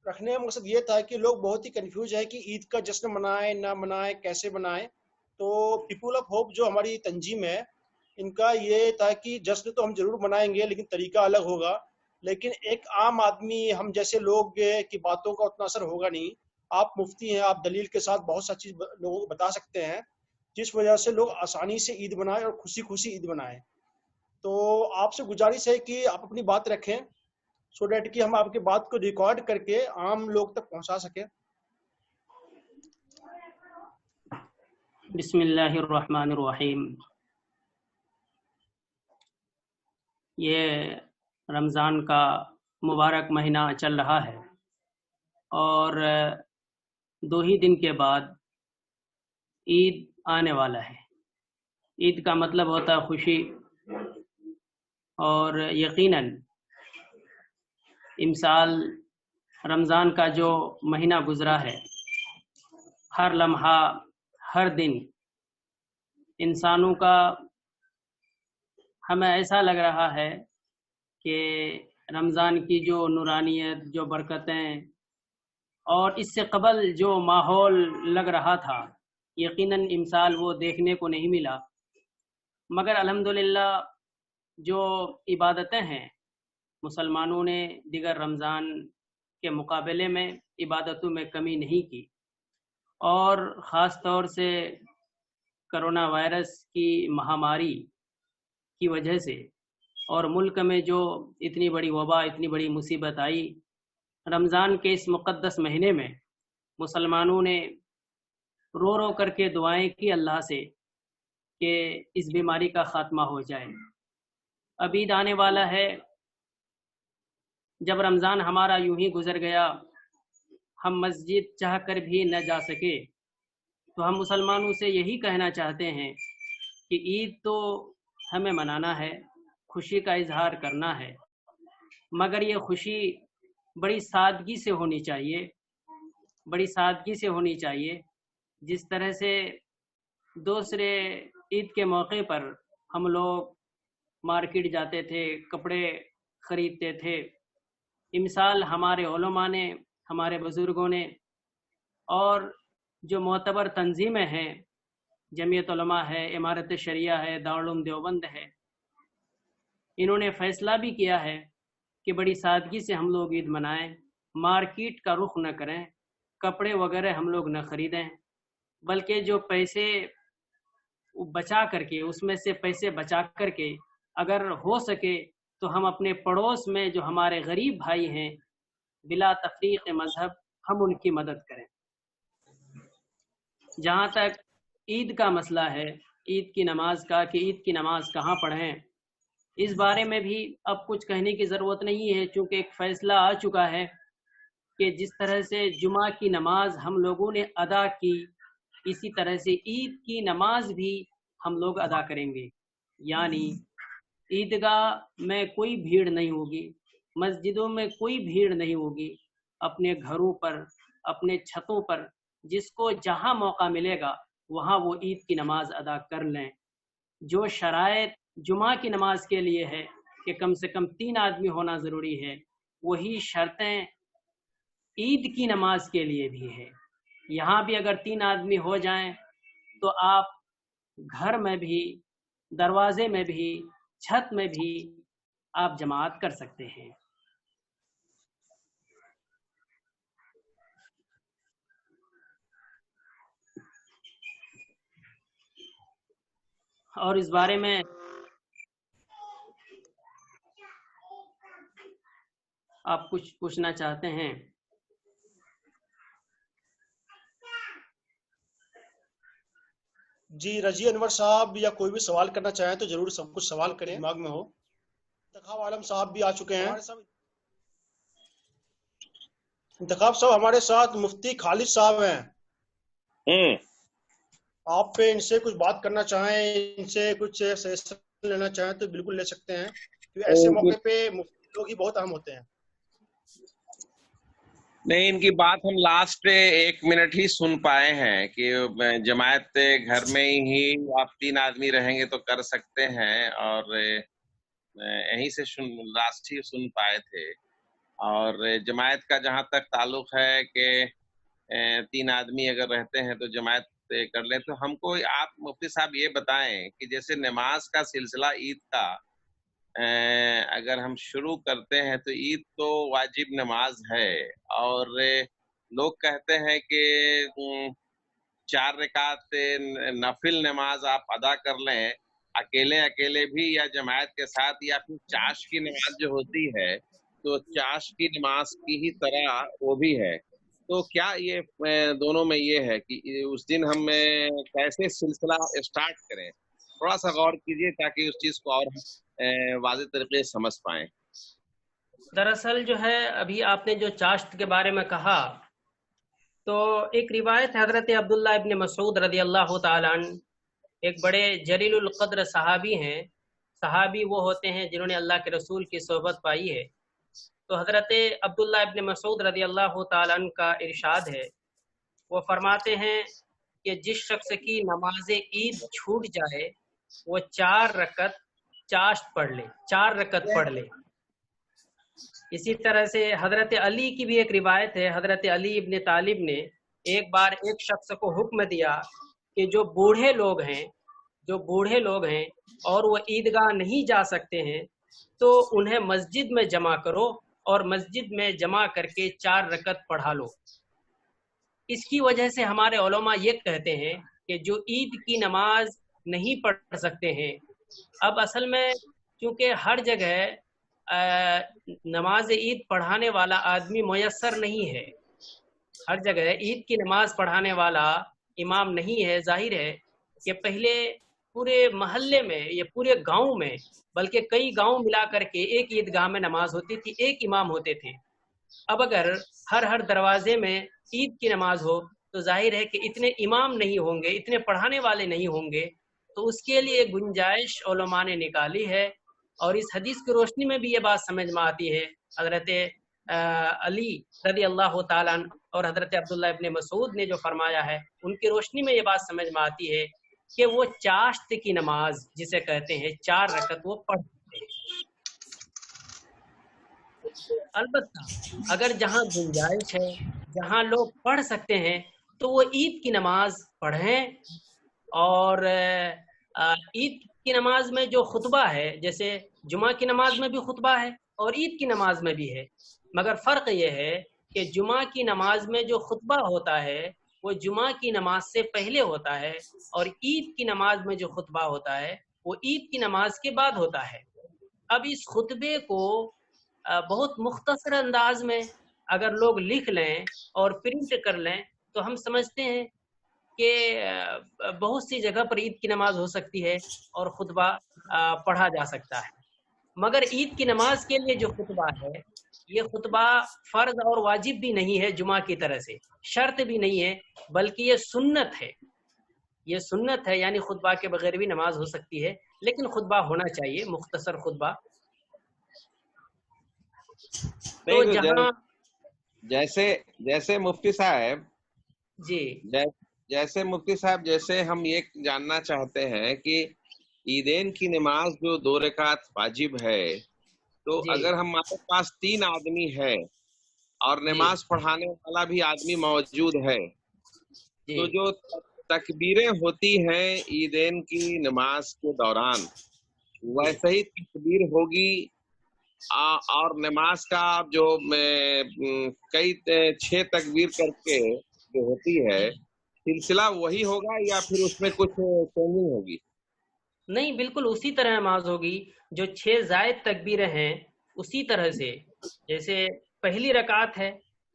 رکھنے کا مقصد یہ تھا کہ لوگ بہت ہی کنفیوز ہے کہ عید کا جشن منائیں نہ منائیں، کیسے منائیں. تو پیپل آف ہوپ جو ہماری تنظیم ہے، ان کا یہ تھا کہ جشن تو ہم ضرور منائیں گے لیکن طریقہ الگ ہوگا. لیکن ایک عام آدمی ہم جیسے لوگ کی باتوں کا اتنا اثر ہوگا نہیں. آپ مفتی ہیں، آپ دلیل کے ساتھ بہت سا چیز لوگوں کو بتا سکتے ہیں جس وجہ سے لوگ آسانی سے عید منائیں اور خوشی خوشی عید منائیں. تو آپ سے گزارش ہے کہ آپ اپنی بات رکھیں سو دیٹ کہ ہم آپ کی بات کو ریکارڈ کر کے عام لوگ تک پہنچا سکیں. بسم اللہ الرحمن الرحیم. یہ رمضان کا مبارک مہینہ چل رہا ہے اور 2 ہی دن کے بعد عید آنے والا ہے. عید کا مطلب ہوتا ہے خوشی، اور یقیناً امسال رمضان کا جو مہینہ گزرا ہے، ہر لمحہ ہر دن انسانوں کا ہمیں ایسا لگ رہا ہے کہ رمضان کی جو نورانیت، جو برکتیں اور اس سے قبل جو ماحول لگ رہا تھا، یقیناً امسال وہ دیکھنے کو نہیں ملا. مگر الحمدللہ جو عبادتیں ہیں، مسلمانوں نے دیگر رمضان کے مقابلے میں عبادتوں میں کمی نہیں کی، اور خاص طور سے کرونا وائرس کی مہاماری کی وجہ سے اور ملک میں جو اتنی بڑی وبا، اتنی بڑی مصیبت آئی، رمضان کے اس مقدس مہینے میں مسلمانوں نے رو رو کر کے دعائیں کی اللہ سے کہ اس بیماری کا خاتمہ ہو جائے. اب عید آنے والا ہے. جب رمضان ہمارا یوں ہی گزر گیا، ہم مسجد چاہ کر بھی نہ جا سکے، تو ہم مسلمانوں سے یہی کہنا چاہتے ہیں کہ عید تو ہمیں منانا ہے، خوشی کا اظہار کرنا ہے، مگر یہ خوشی بڑی سادگی سے ہونی چاہیے، بڑی سادگی سے ہونی چاہیے. جس طرح سے دوسرے عید کے موقع پر ہم لوگ مارکیٹ جاتے تھے، کپڑے خریدتے تھے، امسال ہمارے علماء نے، ہمارے بزرگوں نے اور جو معتبر تنظیمیں ہیں، جمعیت علماء ہے، امارت شریعہ ہے، دارالعلوم دیوبند ہے، انہوں نے فیصلہ بھی کیا ہے کہ بڑی سادگی سے ہم لوگ عید منائیں، مارکیٹ کا رخ نہ کریں، کپڑے وغیرہ ہم لوگ نہ خریدیں، بلکہ جو پیسے بچا کر کے، اس میں سے پیسے بچا کر کے اگر ہو سکے تو ہم اپنے پڑوس میں جو ہمارے غریب بھائی ہیں بلا تفریق مذہب، ہم ان کی مدد کریں. جہاں تک عید کا مسئلہ ہے، عید کی نماز کا، کہ عید کی نماز کہاں پڑھیں، اس بارے میں بھی اب کچھ کہنے کی ضرورت نہیں ہے، چونکہ ایک فیصلہ آ چکا ہے کہ جس طرح سے جمعہ کی نماز ہم لوگوں نے ادا کی، اسی طرح سے عید کی نماز بھی ہم لوگ ادا کریں گے. یعنی عیدگاہ میں کوئی بھیڑ نہیں ہوگی، مسجدوں میں کوئی بھیڑ نہیں ہوگی، اپنے گھروں پر، اپنے چھتوں پر جس کو جہاں موقع ملے گا وہاں وہ عید کی نماز ادا کر لیں. جو شرائط جمعہ کی نماز کے لیے ہے کہ کم سے کم 3 آدمی ہونا ضروری ہے، وہی شرطیں عید کی نماز کے لیے بھی ہے. یہاں بھی اگر 3 آدمی ہو جائیں تو آپ گھر میں بھی، دروازے میں بھی، چھت میں بھی آپ جماعت کر سکتے ہیں. اور اس بارے میں آپ کچھ پوچھنا چاہتے ہیں؟ جی رضی انور صاحب یا کوئی بھی سوال کرنا چاہیں تو ضرور سب کچھ سوال کریں، دماغ میں ہو. انتخاب عالم صاحب بھی آ چکے ہیں. انتخاب صاحب ہمارے ساتھ مفتی خالد صاحب ہیں. آپ پہ ان سے کچھ بات کرنا چاہیں، ان سے کچھ سجیشن لینا چاہیں تو بالکل لے سکتے ہیں، کیونکہ ایسے موقع پہ مفتی لوگ ہی بہت اہم ہوتے ہیں. نہیں، ان کی بات ہم لاسٹ 1 منٹ ہی سن پائے ہیں کہ جماعت گھر میں ہی آپ 3 آدمی رہیں گے تو کر سکتے ہیں، اور یہیں سے لاسٹ ہی سن پائے تھے. اور جماعت کا جہاں تک تعلق ہے کہ 3 آدمی اگر رہتے ہیں تو جماعت کر لیں، تو ہم کو آپ مفتی صاحب یہ بتائیں کہ جیسے نماز کا سلسلہ عید کا اگر ہم شروع کرتے ہیں تو عید تو واجب نماز ہے، اور لوگ کہتے ہیں کہ 4 رکعت نفل نماز آپ ادا کر لیں اکیلے بھی یا جماعت کے ساتھ، یا پھر چاش کی نماز جو ہوتی ہے تو چاش کی نماز کی ہی طرح وہ بھی ہے، تو کیا یہ دونوں میں یہ ہے کہ اس دن ہم کیسے سلسلہ اسٹارٹ کریں؟ تھوڑا سا غور کیجیے تاکہ اس چیز کو اور واضح طریقے سے سمجھ پائیں۔ دراصل جو ہے ابھی آپ نے جو چاشت کے بارے میں کہا، تو ایک روایت حضرت عبداللہ ابن مسعود رضی اللہ تعالیٰ عنہ، ایک بڑے جلیل القدر صحابی ہیں۔ صحابی وہ ہوتے ہیں جنہوں نے اللہ کے رسول کی صحبت پائی ہے۔ تو حضرت عبداللہ ابن مسعود رضی اللہ تعالیٰ عنہ کا ارشاد ہے، وہ فرماتے ہیں کہ جس شخص کی نماز عید چھوٹ جائے وہ 4 رکعت چاشت پڑھ لے، 4 رکعت پڑھ لے۔ اسی طرح سے حضرت علی کی بھی ایک روایت ہے، حضرت علی ابن طالب نے ایک بار ایک شخص کو حکم دیا کہ جو بوڑھے لوگ ہیں اور وہ عیدگاہ نہیں جا سکتے ہیں تو انہیں مسجد میں جمع کرو، اور مسجد میں جمع کر کے 4 رکعت پڑھا لو۔ اس کی وجہ سے ہمارے علماء یہ کہتے ہیں کہ جو عید کی نماز نہیں پڑھ سکتے ہیں، اب اصل میں چونکہ ہر جگہ نماز عید پڑھانے والا آدمی میسر نہیں ہے، ہر جگہ عید کی نماز پڑھانے والا امام نہیں ہے۔ ظاہر ہے کہ پہلے پورے محلے میں یا پورے گاؤں میں، بلکہ کئی گاؤں ملا کر کے ایک عیدگاہ میں نماز ہوتی تھی، ایک امام ہوتے تھے۔ اب اگر ہر دروازے میں عید کی نماز ہو تو ظاہر ہے کہ اتنے امام نہیں ہوں گے، اتنے پڑھانے والے نہیں ہوں گے، تو اس کے لیے گنجائش علماء نے نکالی ہے۔ اور اس حدیث کی روشنی میں بھی یہ بات سمجھ میں آتی ہے، حضرت علی رضی اللہ تعالیٰ عنہ اور حضرت عبداللہ ابن مسعود نے جو فرمایا ہے، ان کی روشنی میں یہ بات سمجھ میں آتی ہے کہ وہ چاشت کی نماز جسے کہتے ہیں 4 رکعت وہ پڑھتے ہیں۔ البتہ اگر جہاں گنجائش ہے، جہاں لوگ پڑھ سکتے ہیں تو وہ عید کی نماز پڑھیں، اور عید کی نماز میں جو خطبہ ہے، جیسے جمعہ کی نماز میں بھی خطبہ ہے اور عید کی نماز میں بھی ہے، مگر فرق یہ ہے کہ جمعہ کی نماز میں جو خطبہ ہوتا ہے وہ جمعہ کی نماز سے پہلے ہوتا ہے، اور عید کی نماز میں جو خطبہ ہوتا ہے وہ عید کی نماز کے بعد ہوتا ہے۔ اب اس خطبے کو بہت مختصر انداز میں اگر لوگ لکھ لیں اور پرنٹ کر لیں تو ہم سمجھتے ہیں کہ بہت سی جگہ پر عید کی نماز ہو سکتی ہے اور خطبہ پڑھا جا سکتا ہے، مگر عید کی نماز کے لیے جو خطبہ ہے یہ خطبہ فرض اور واجب بھی نہیں ہے، جمعہ کی طرح سے شرط بھی نہیں ہے، بلکہ یہ سنت ہے۔ یہ سنت ہے، یعنی خطبہ کے بغیر بھی نماز ہو سکتی ہے، لیکن خطبہ ہونا چاہیے، مختصر خطبہ۔ تو جہاں جیسے مفتی صاحب جی جیسے ہم یہ جاننا چاہتے ہیں کہ عیدین کی نماز جو 2 رکعت واجب ہے، تو جی اگر ہمارے پاس 3 آدمی ہے اور نماز پڑھانے والا بھی آدمی موجود ہے، جی تو جو تکبیریں ہوتی ہیں عیدین کی نماز کے دوران ویسے ہی تکبیر ہوگی، اور نماز کا جو کئی 6 تکبیر کر کے جو ہوتی ہے سلسلہ وہی ہوگا یا پھر اس میں کچھ چینجنگ ہوگی؟ نہیں، بالکل اسی طرح نماز ہوگی، جو 6 زائد تکبیریں ہیں اسی طرح سے۔ جیسے پہلی رکعت ہے،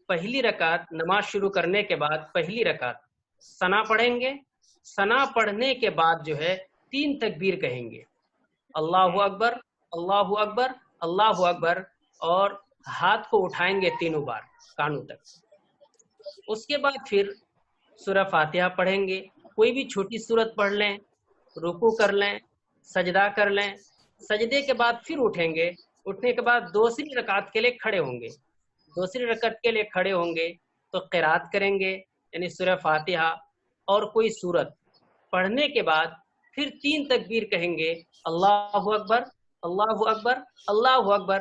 پہلی رکعت نماز شروع کرنے کے بعد پہلی رکعت ثنا پڑھیں گے، ثنا پڑھنے کے بعد جو ہے 3 تکبیر کہیں گے، اللہ اکبر، اللہ اکبر، اللہ اکبر، اور ہاتھ کو اٹھائیں گے 3 بار کانوں تک۔ اس کے بعد پھر سورہ فاتحہ پڑھیں گے، کوئی بھی چھوٹی سورت پڑھ لیں، رکوع کر لیں، سجدہ کر لیں، سجدے کے بعد پھر اٹھیں گے، اٹھنے کے بعد دوسری رکعت کے لیے کھڑے ہوں گے، دوسری رکعت کے لیے کھڑے ہوں گے تو قرات کریں گے، یعنی سورہ فاتحہ اور کوئی سورت پڑھنے کے بعد پھر 3 تکبیر کہیں گے، اللہ اکبر، اللہ اکبر، اللہ اکبر،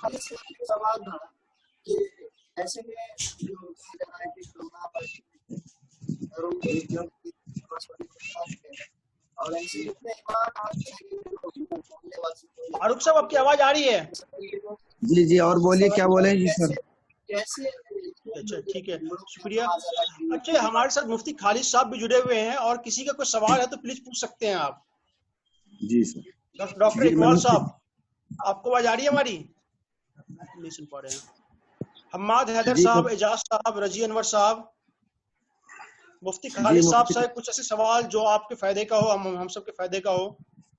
خالی سوال تھا کہ ایسے میں جو کہا جا رہا ہے کہ اور ایسے فاروق صاحب آپ کی آواز آ رہی ہے؟ جی جی اور بولیے کیا بولیں جی سر. اچھا ٹھیک ہے شکریہ. اچھا ہمارے ساتھ مفتی خالد صاحب بھی جڑے ہوئے ہیں اور کسی کا کوئی سوال ہے تو پلیز پوچھ سکتے ہیں آپ. جی سر. ڈاکٹر اقبال صاحب آپ کو آواز آ رہی ہے ہماری؟ نہیں سن پا رہے ہیں. حماد حیدر صاحب، اعجاز صاحب، رضی انور صاحب، مفتی خالد صاحب سے کچھ ایسے سوال جو آپ کے فائدے کا ہو، ہم سب کے فائدے کا ہو.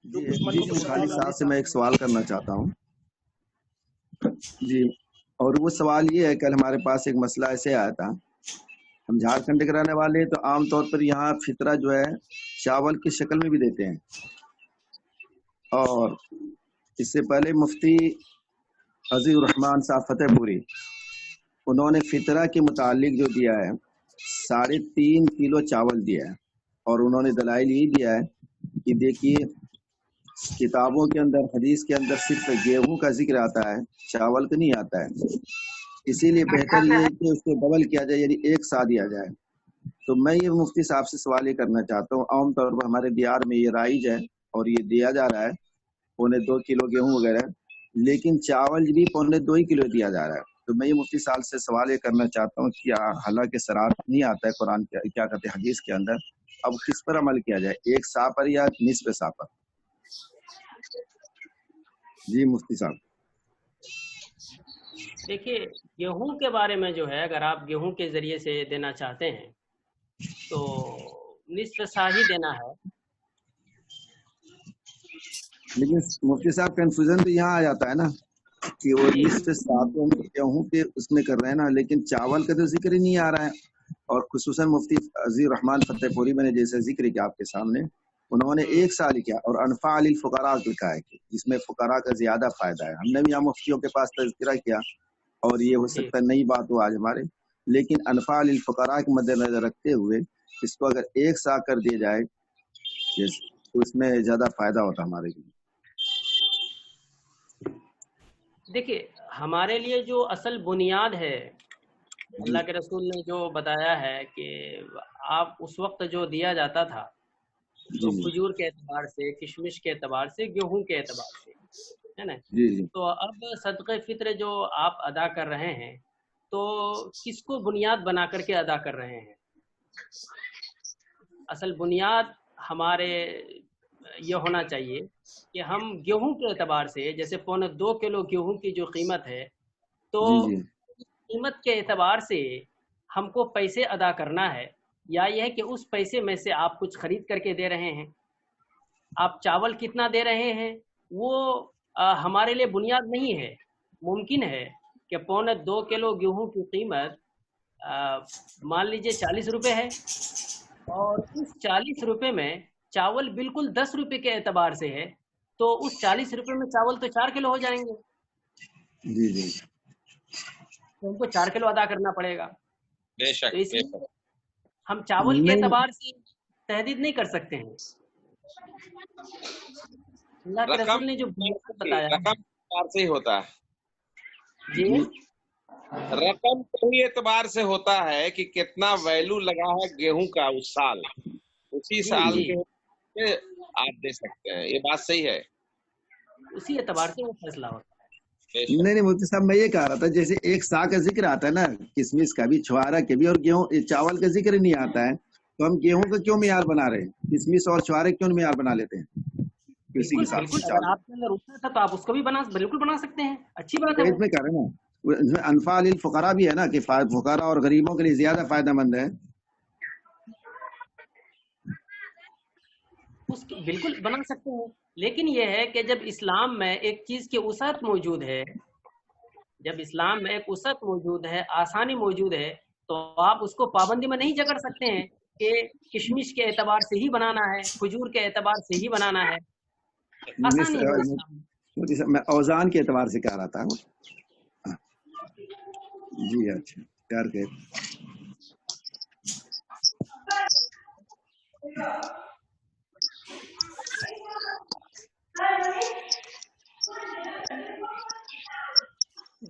جو کچھ من میں خالد صاحب سے میں ایک سوال کرنا چاہتا ہوں. جی اور وہ سوال یہ ہے، کل ہمارے پاس ایک مسئلہ ایسے آیا تھا. ہم جھارکھنڈ کے رہنے والے ہیں تو عام طور پر یہاں فطرہ جو ہے چاول کی شکل میں بھی دیتے ہیں. اور اس سے پہلے مفتی عزیز الرحمان صاحب فتح پوری انہوں نے فطرہ کے متعلق جو دیا ہے 3.5 کلو چاول دیا ہے. اور انہوں نے دلائل یہ دیا ہے کہ دیکھیے کتابوں کے اندر، حدیث کے اندر صرف گیہوں کا ذکر آتا ہے، چاول کا نہیں آتا ہے. اسی لیے بہتر یہ ہے کہ اس کو ڈبل کیا جائے، یعنی 1 سا دیا جائے. تو میں یہ مفتی صاحب سے سوال یہ کرنا چاہتا ہوں، عام طور پر ہمارے بہار میں یہ رائج ہے اور یہ دیا جا رہا ہے 2.25 کلو گیہوں وغیرہ، لیکن چاول بھی 2.25 کلو دیا جا رہا ہے. تو میں یہ مفتی صاحب سے سوال یہ کرنا چاہتا ہوں کہ حالانکہ سرات نہیں آتا ہے قرآن کیا کہتے ہیں حدیث کے اندر، اب کس پر عمل کیا جائے، 1 سا پر یا نصف سا پر؟ جی مفتی صاحب. دیکھیے گیہوں کے بارے میں جو ہے، اگر آپ گیہوں کے ذریعے سے دینا چاہتے ہیں تو نصف سا ہی دینا ہے. لیکن مفتی صاحب کنفیوژن تو یہاں آ جاتا ہے نا کہ وہ نصف سا تو گیہوں کے اس میں کر رہے ہیں نا، لیکن چاول کا تو ذکر ہی نہیں آ رہا ہے. اور خصوصاً مفتی عزیز الرحمان فتح پوری میں نے جیسے ذکر کیا آپ کے سامنے، انہوں نے 1 سا لکھا اور انفع للفقراء لکھا ہے کہ جس میں فقراء کا زیادہ فائدہ ہے. ہم نے بھی یہاں مفتیوں کے پاس تذکرہ کیا اور یہ ہو سکتا ہے نئی بات ہو آج ہمارے، لیکن انفع للفقراء کے مد نظر رکھتے ہوئے اس کو اگر 1 سا کر دیا جائے تو اس میں زیادہ فائدہ ہوتا ہمارے لیے. دیکھیے ہمارے لیے جو اصل بنیاد ہے، اللہ کے رسول نے جو بتایا ہے کہ آپ اس وقت جو دیا جاتا تھا تو کھجور کے اعتبار سے، کشمش کے اعتبار سے، گیہوں کے اعتبار سے ہے نا. تو اب صدقہ فطر جو آپ ادا کر رہے ہیں تو کس کو بنیاد بنا کر کے ادا کر رہے ہیں؟ اصل بنیاد ہمارے یہ ہونا چاہیے کہ ہم گیہوں کے اعتبار سے، جیسے 2.25 کلو گیہوں کی جو قیمت ہے تو قیمت کے اعتبار سے ہم کو پیسے ادا کرنا ہے، یا یہ ہے کہ اس پیسے میں سے آپ کچھ خرید کر کے دے رہے ہیں. آپ چاول کتنا دے رہے ہیں وہ ہمارے لیے بنیاد نہیں ہے. ممکن ہے کہ 2.25 کلو گیہوں کی قیمت مان لیجئے 40 روپے ہے، اور اس 40 روپے میں چاول بالکل 10 روپے کے اعتبار سے ہے، تو اس 40 روپے میں چاول تو 4 کلو ہو جائیں گے. جی جی تو ہم کو 4 کلو ادا کرنا پڑے گا. بے شک تو اس لیے ہم چاول کے اعتبار سے تحدید نہیں کر سکتے ہیں. اللہ کے رسول نے جو بتایا رقم اعتبار سے ہی ہوتا ہے. جی رقم کوئی اعتبار سے ہوتا ہے کہ کتنا ویلو لگا ہے گیہوں کا اس سال، اسی سال کے آپ دے سکتے ہیں. یہ بات صحیح ہے، اسی اعتبار سے وہ فیصلہ ہوتا ہے. نہیں مفتی صاحب میں یہ کہہ رہا تھا جیسے 1 سا کا ذکر آتا ہے نا، کشمش کا بھی، چھوارا کے بھی، اور گیہوں چاول کا ذکر نہیں آتا ہے، تو ہم گیہوں کا کیوں معیار بنا رہے ہیں؟ کشمش اور چھوارے کیوں معیار بنا لیتے ہیں؟ اسی کے ساتھ اگر آپ کے اندر اتنا تھا تو آپ اس کو بھی بالکل بنا سکتے ہیں. اچھی بات ہے. اس میں کہہ رہے ہیں نا انفع للفقراء بھی ہے نا کہ فقراء اور غریبوں کے لیے زیادہ فائدہ مند ہے. اس بالکل بنا سکتے ہیں، لیکن یہ ہے کہ جب اسلام میں ایک چیز کی وسعت موجود ہے، جب اسلام میں ایک وسعت موجود ہے، آسانی موجود ہے، تو آپ اس کو پابندی میں نہیں جکڑ سکتے ہیں کہ کشمش کے اعتبار سے ہی بنانا ہے، کھجور کے اعتبار سے ہی بنانا ہے. آسانی ہے اسلام. میں اوزان کے اعتبار سے کہہ رہا تھا. جی اچھا کر کے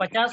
50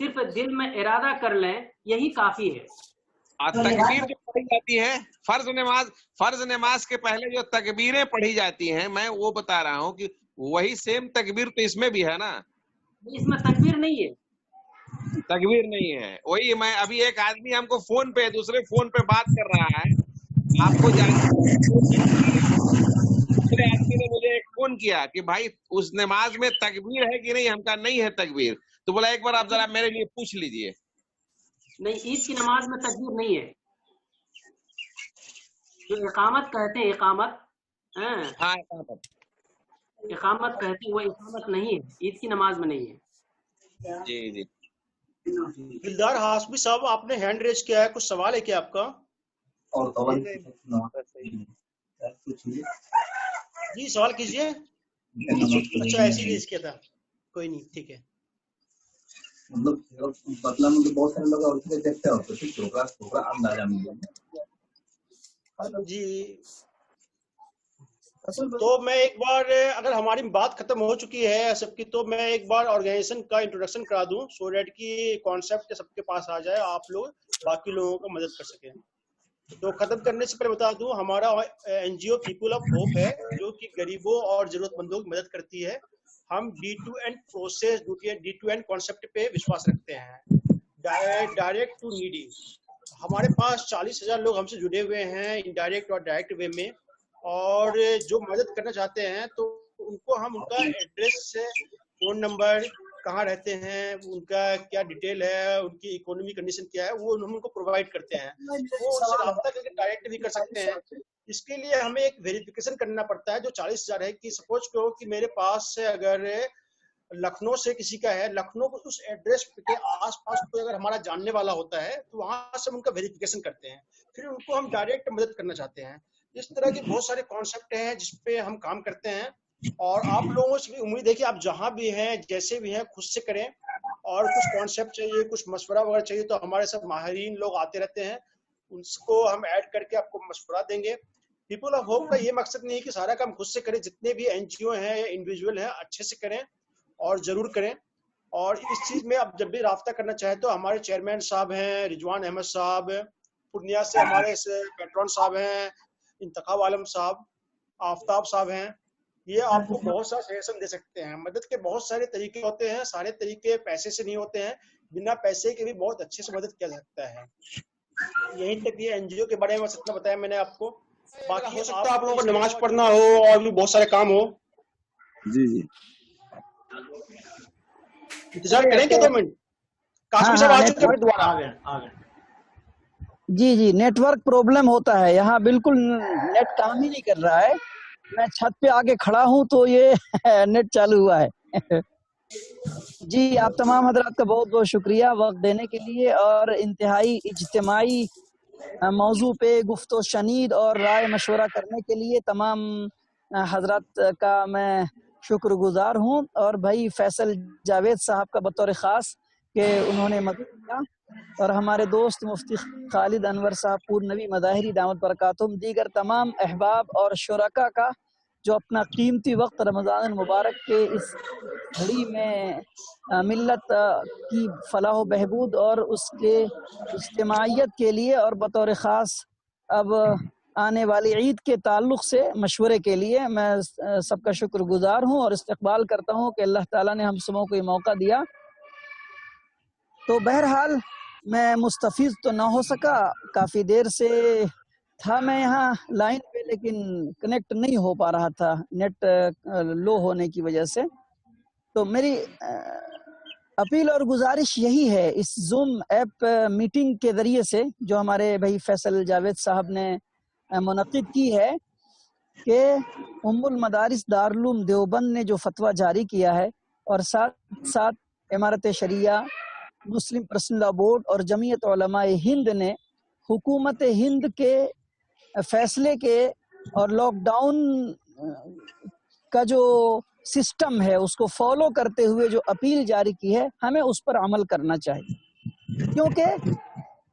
صرف دل میں ارادہ کر لیں، یہی کافی ہے. تکبیر جو پڑھی جاتی ہے فرض نماز کے پہلے جو تکبیریں پڑھی جاتی ہیں، میں وہ بتا رہا ہوں کہ وہی سیم تکبیر تو اس میں بھی ہے نا. اس میں تکبیر نہیں ہے. تکبیر نہیں ہے. وہی میں ابھی ایک آدمی ہم کو فون پہ دوسرے فون پہ بات کر رہا ہے، آپ کو دوسرے آدمی نے مجھے ایک فون کیا کہ بھائی اس نماز میں تکبیر ہے کہ نہیں. ہم کہا نہیں ہے تکبیر. تو بولا ایک بار آپ ذرا میرے لیے پوچھ لیجئے. نہیں، عید کی نماز میں تکبیر نہیں ہے. جو اقامت کہتے ہیں، اقامت ہاں اقامت کہتے ہیں، وہ اقامت نہیں ہے، عید کی نماز میں نہیں ہے. جی جی. دلدار ہاشمی صاحب، آپ نے ہینڈ ریز کیا ہے، کچھ سوال ہے کیا آپ کا؟ جی سوال کیجیے. اچھا ایسے ہی ریز کیا تھا، کوئی نہیں، ٹھیک ہے. جی تو میں ایک بار، اگر ہماری بات ختم ہو چکی ہے سب کی، تو میں ایک بار آرگنائزیشن کا انٹروڈکشن کرا دوں، سو دیٹ کی کانسیپٹ سب کے پاس آ جائے، آپ لوگ باقی لوگوں کو مدد کر سکیں. تو ختم کرنے سے پہلے بتا دوں، ہمارا N G O people of hope ہے، جو کہ غریبوں اور ضرورت مندوں کی مدد کرتی ہے. ہم D2N پروسیس، D2N کانسیپٹ پہ وشواس رکھتے ہیں، ڈائریکٹ ٹو نیڈی. ہمارے پاس 40,000 لوگ ہم سے جڑے ہوئے ہیں انڈائریکٹ اور ڈائریکٹ وے میں، اور جو مدد کرنا چاہتے ہیں تو ان کو ہم ان کا ایڈریس، فون نمبر، کہاں رہتے ہیں، ان کا کیا ڈیٹیل ہے، ان کی اکانومی کنڈیشن کیا ہے، وہ ہم ان کو پرووائڈ کرتے ہیں. وہ ان سے رابطہ کر کے ڈائریکٹ بھی کر سکتے ہیں. اس کے لیے ہمیں ایک ویریفیکیشن کرنا پڑتا ہے جو 40,000 ہے. کہ سپوز کرو کہ میرے پاس سے اگر لکھنؤ سے کسی کا ہے، لکھنؤ کو اس ایڈریس کے آس پاس کوئی اگر ہمارا جاننے والا ہوتا ہے تو وہاں سے ہم ان کا ویریفیکیشن کرتے ہیں، پھر ان کو ہم ڈائریکٹ مدد کرنا چاہتے ہیں. اس طرح کے بہت سارے کانسیپٹ ہیں جس پہ ہم کام کرتے ہیں، اور آپ لوگوں سے بھی امید ہے کہ آپ جہاں بھی ہیں، جیسے بھی ہیں، خود سے کریں. اور کچھ کانسیپٹ چاہیے، کچھ مشورہ وغیرہ چاہیے تو ہمارے ساتھ ماہرین لوگ آتے رہتے ہیں، ان کو ہم ایڈ کر کے آپ کو مشورہ دیں گے. پیپل آف ہوپ کا یہ مقصد نہیں ہے کہ سارا کام خود سے کریں، جتنے بھی این جی او ہیں یا انڈیویجول ہیں اچھے سے کریں اور ضرور کریں. اور اس چیز میں اب جب بھی رابطہ کرنا چاہیں تو ہمارے چیئرمین صاحب ہیں رضوان احمد صاحب، پورنیہ سے ہمارے پیٹرون صاحب ہیں انتخاب عالم صاحب، آفتاب صاحب ہیں. یہ آپ کو بہت سارا سجیشن دے سکتے ہیں. مدد کے بہت سارے طریقے ہوتے ہیں، سارے طریقے پیسے سے نہیں ہوتے ہیں، بنا پیسے کے بھی بہت اچھے سے مدد کیا جا سکتا ہے. یہیں تک یہ این جی او کے بارے میں اتنا بتایا میں نے آپ کو. باقی ہو سکتا ہے آپ لوگوں کو نماز پڑھنا ہو اور بھی بہت سارے کام ہو. جی جی انتظار کریں کہ 2 منٹ. قاسم صاحب آ چکے ہیں دوبارہ. جی جی نیٹ ورک پرابلم ہوتا ہے یہاں، بالکل نیٹ کام ہی نہیں کر رہا ہے. میں چھت پہ آگے کھڑا ہوں تو یہ نیٹ چالو ہوا ہے. جی آپ تمام حضرات کا بہت بہت شکریہ وقت دینے کے لیے، اور انتہائی اجتماعی موضوع پہ گفت و شنید اور رائے مشورہ کرنے کے لیے تمام حضرات کا میں شکر گزار ہوں. اور بھائی فیصل جاوید صاحب کا بطور خاص کہ انہوں نے مدد کیا، اور ہمارے دوست مفتی خالد انور صاحب پور نبی مظاہری دعوت برکاتہم، دیگر تمام احباب اور شرکا کا جو اپنا قیمتی وقت رمضان المبارک کے اس گھڑی میں ملت کی فلاح و بہبود اور اس کے اجتماعیت کے لیے، اور بطور خاص اب آنے والی عید کے تعلق سے مشورے کے لیے میں سب کا شکر گزار ہوں اور استقبال کرتا ہوں کہ اللہ تعالیٰ نے ہم سبوں کو یہ موقع دیا. تو بہرحال میں مستفیض تو نہ ہو سکا، کافی دیر سے تھا میں یہاں لائن پہ، لیکن کنیکٹ نہیں ہو پا رہا تھا نیٹ لو ہونے کی وجہ سے. تو میری اپیل اور گزارش یہی ہے اس زوم ایپ میٹنگ کے ذریعے سے جو ہمارے بھائی فیصل جاوید صاحب نے منعقد کی ہے، کہ ام المدارس دارالعلوم دیوبند نے جو فتویٰ جاری کیا ہے، اور ساتھ ساتھ امارت شریعہ، مسلم پرسنل لا بورڈ اور جمعیت علماء ہند نے حکومت ہند کے فیصلے کے اور لاک ڈاؤن کا جو سسٹم ہے اس کو فالو کرتے ہوئے جو اپیل جاری کی ہے، ہمیں اس پر عمل کرنا چاہیے. کیونکہ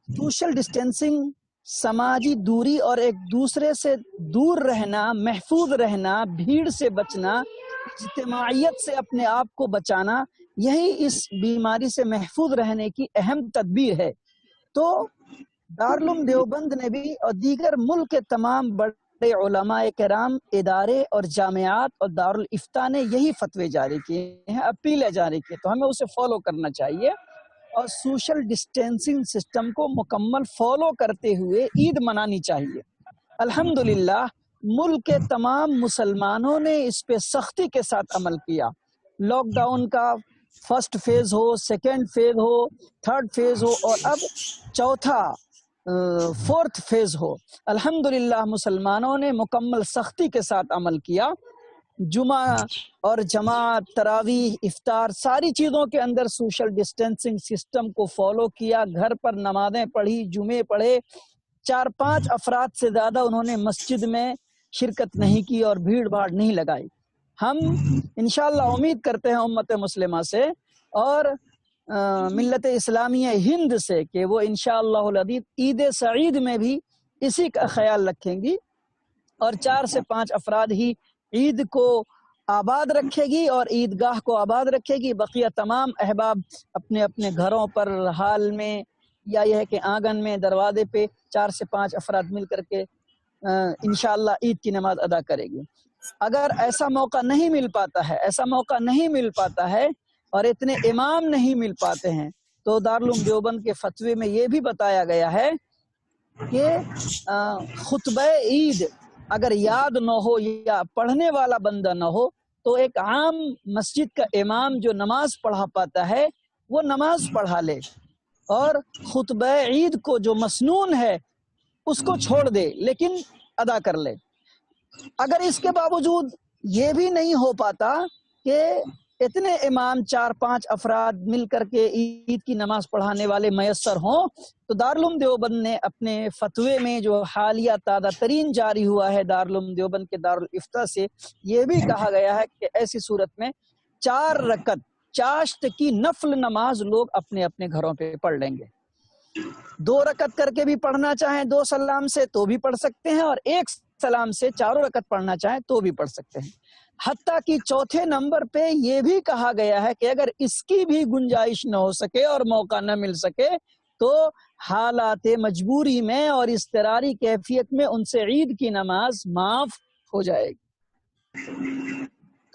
سوشل ڈسٹینسنگ، سماجی دوری اور ایک دوسرے سے دور رہنا، محفوظ رہنا، بھیڑ سے بچنا، اجتماعیت سے اپنے آپ کو بچانا، یہی اس بیماری سے محفوظ رہنے کی اہم تدبیر ہے۔ تو دارالعلوم دیوبند نے بھی اور دیگر ملک کے تمام بڑے علماء کرام، ادارے اور جامعات اور دارالفتاء نے یہی فتوے جاری کیے ہیں، اپیلیں جاری کی، تو ہمیں اسے فالو کرنا چاہیے اور سوشل ڈسٹینسنگ سسٹم کو مکمل فالو کرتے ہوئے عید منانی چاہیے۔ الحمدللہ ملک کے تمام مسلمانوں نے اس پہ سختی کے ساتھ عمل کیا۔ لاک ڈاؤن کا فرسٹ فیز ہو، سیکنڈ فیز ہو، تھرڈ فیز ہو اور اب چوتھا فورتھ فیز ہو، الحمدللہ مسلمانوں نے مکمل سختی کے ساتھ عمل کیا۔ جمعہ اور جماعت، تراویح، افطار، ساری چیزوں کے اندر سوشل ڈسٹینسنگ سسٹم کو فالو کیا، گھر پر نمازیں پڑھی، جمعے پڑھے۔ 4-5 افراد سے زیادہ انہوں نے مسجد میں شرکت نہیں کی اور بھیڑ بھاڑ نہیں لگائی۔ ہم انشاءاللہ امید کرتے ہیں امت مسلمہ سے اور ملت اسلامیہ ہند سے کہ وہ انشاءاللہ العزیز عید سعید میں بھی اسی کا خیال رکھیں گی اور 4 سے 5 افراد ہی عید کو آباد رکھے گی اور عیدگاہ کو آباد رکھے گی۔ بقیہ تمام احباب اپنے اپنے گھروں پر، ہال میں یا یہ ہے کہ آنگن میں، دروازے پہ 4 سے 5 افراد مل کر کے انشاءاللہ عید کی نماز ادا کرے گی۔ اگر ایسا موقع نہیں مل پاتا ہے اور اتنے امام نہیں مل پاتے ہیں تو دارالعلوم دیوبند کے فتوے میں یہ بھی بتایا گیا ہے کہ خطبہ عید اگر یاد نہ ہو یا پڑھنے والا بندہ نہ ہو تو ایک عام مسجد کا امام جو نماز پڑھا پاتا ہے وہ نماز پڑھا لے اور خطبہ عید کو جو مسنون ہے اس کو چھوڑ دے لیکن ادا کر لے۔ اگر اس کے باوجود یہ بھی نہیں ہو پاتا کہ اتنے امام 4-5 افراد مل کر کے عید کی نماز پڑھانے والے میسر ہوں تو دارالعلوم دیوبند نے اپنے فتوے میں جو حالیہ تازہ ترین جاری ہوا ہے دارالعلوم دیوبند کے دارالفتاء سے، یہ بھی کہا گیا ہے کہ ایسی صورت میں 4 رکعت چاشت کی نفل نماز لوگ اپنے اپنے گھروں پہ پڑھ لیں گے۔ 2 رکعت کر کے بھی پڑھنا چاہیں 2 سلام سے تو بھی پڑھ سکتے ہیں اور 1 سلام سے 4 رکعت پڑھنا چاہیں تو بھی پڑھ سکتے ہیں۔ حتیٰ کہ 4تھے نمبر پہ یہ بھی کہا گیا ہے کہ اگر اس کی بھی گنجائش نہ ہو سکے اور موقع نہ مل سکے تو حالات مجبوری میں اور اضطراری کیفیت میں ان سے عید کی نماز معاف ہو جائے گی۔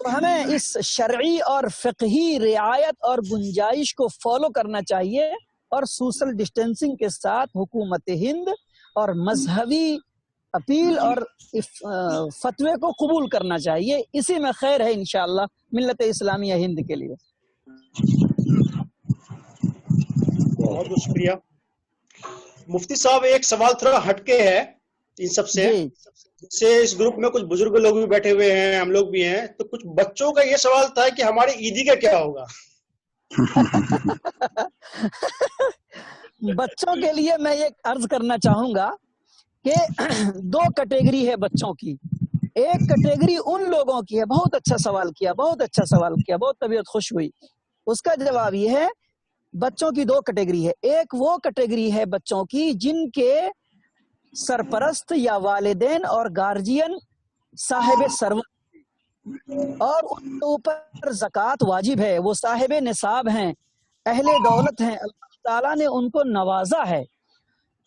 تو ہمیں اس شرعی اور فقہی رعایت اور گنجائش کو فالو کرنا چاہیے اور سوشل ڈسٹینسنگ کے ساتھ حکومت ہند اور مذہبی اپیل اور فتوے کو قبول کرنا چاہیے۔ اسی میں خیر ہے انشاءاللہ ملت اسلامیہ ہند کے لیے۔ بہت بہت شکریہ مفتی صاحب۔ ایک سوال تھوڑا ہٹ کے ہے ان سب سے، جیسے اس گروپ میں کچھ بزرگ لوگ بھی بیٹھے ہوئے ہیں، ہم لوگ بھی ہیں، تو کچھ بچوں کا یہ سوال تھا کہ ہماری عیدی کا کیا ہوگا؟ بچوں کے لیے میں یہ عرض کرنا چاہوں گا کہ 2 کیٹیگری ہے بچوں کی۔ ایک کیٹیگری ان لوگوں کی ہے، بہت اچھا سوال کیا، بہت طبیعت خوش ہوئی۔ اس کا جواب یہ ہے بچوں کی 2 کیٹیگری ہے۔ ایک وہ کیٹیگری ہے بچوں کی جن کے سرپرست یا والدین اور گارجین صاحب ثروت اور ان کے اوپر زکوٰۃ واجب ہے، وہ صاحب نصاب ہیں، اہل دولت ہیں، اللہ تعالیٰ نے ان کو نوازا ہے۔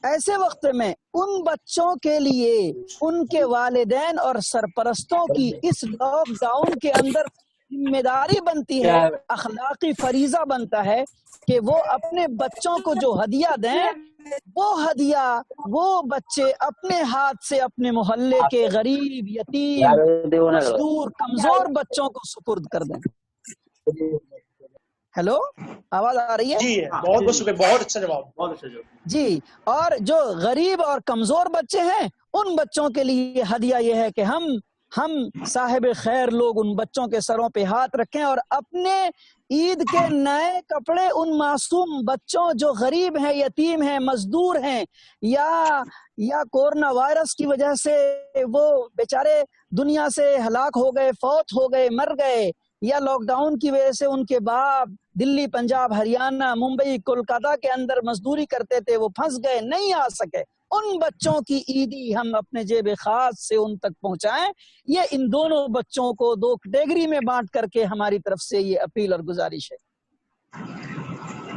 ایسے وقت میں ان بچوں کے لیے ان کے والدین اور سرپرستوں کی اس لاک ڈاؤن کے اندر ذمہ داری بنتی ہے، اخلاقی فریضہ بنتا ہے کہ وہ اپنے بچوں کو جو ہدیہ دیں وہ ہدیہ وہ بچے اپنے ہاتھ سے اپنے محلے کے غریب، یتیم، مزدور، کمزور بچوں کو سپرد کر دیں۔ ہیلو، آواز آ رہی ہے؟ جی بہت بہت شکریہ، بہت اچھا جواب۔ جی، اور جو غریب اور کمزور بچے ہیں ان بچوں کے لیے ہدیہ یہ ہے کہ ہم صاحب خیر لوگ ان بچوں کے سروں پہ ہاتھ رکھیں اور اپنے عید کے نئے کپڑے ان معصوم بچوں جو غریب ہیں، یتیم ہیں، مزدور ہیں یا کورونا وائرس کی وجہ سے وہ بیچارے دنیا سے ہلاک ہو گئے، فوت ہو گئے، مر گئے، یا لاک ڈاؤن کی وجہ سے ان کے باپ دلی، پنجاب، ہریانہ، ممبئی، کولکاتہ کے اندر مزدوری کرتے تھے، وہ پھنس گئے، نہیں آ سکے، ان بچوں کی عیدی ہم اپنے جیب خاص سے ان تک پہنچائیں۔ یہ ان دونوں بچوں کو 2 کیٹیگری میں بانٹ کر کے ہماری طرف سے یہ اپیل اور گزارش ہے۔